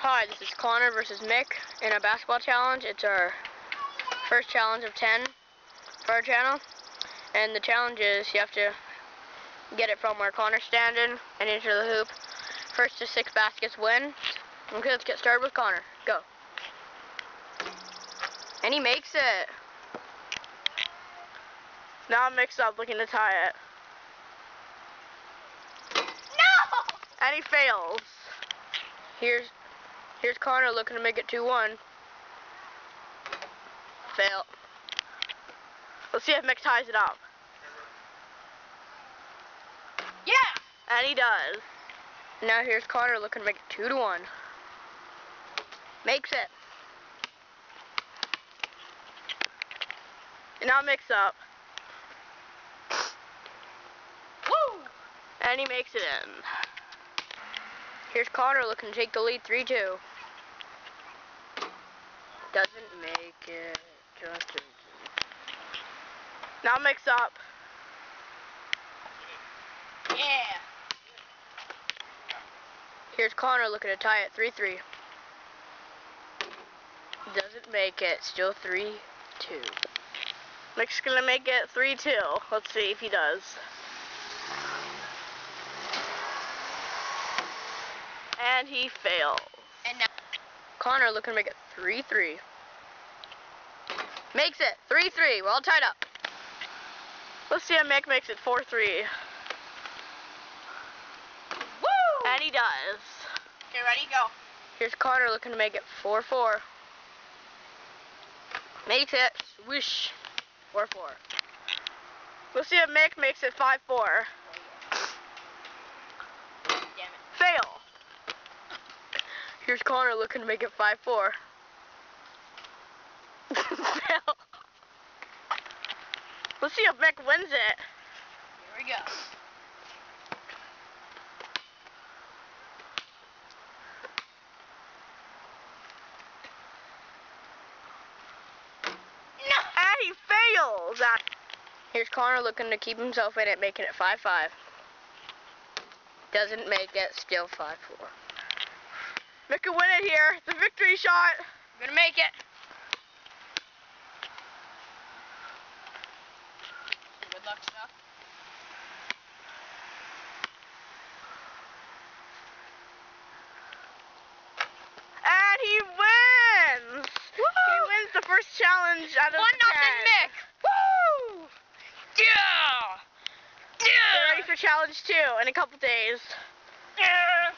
Hi, this is Connor versus Mick in a basketball challenge. It's our first challenge of 10 for our channel. And the challenge is you have to get it from where Connor's standing and into the hoop. First to 6 baskets win. Okay, let's get started with Connor. Go. And he makes it. Now Mick's up looking to tie it. No! And he fails. Here's Connor looking to make it 2-1. Fail. Let's see if Mick ties it up. Yeah! And he does. Now here's Connor looking to make it 2-1. Makes it. And now Mick's up. Woo! And he makes it in. Here's Connor looking to take the lead 3-2. Doesn't make it. Now Mick's up. Yeah. Here's Connor looking to tie it 3-3. Doesn't make it. Still 3-2. Mick's gonna make it 3-2. Let's see if he does. And he fails. And now Connor looking to make it 3-3. Makes it 3-3. We're all tied up. Let's see if Mick makes it 4-3. Woo! And he does. Okay, ready? Go. Here's Connor looking to make it 4-4. Makes it. Swoosh. 4-4. Let's see if Mick makes it 5-4. Damn it. Fail. Here's Connor looking to make it 5-4. Fail. Let's see if Mick wins it. Here we go. No. And he fails. Here's Connor looking to keep himself in it, making it 5-5. Doesn't make it, still 5-4. Mick can win it here. It's a victory shot. I'm gonna make it. Good luck, stuff. And he wins. Woo! He wins the first challenge out of 1-0 the 10. Mick. Woo! Yeah! Get ready for challenge 2 in a couple days. Yeah!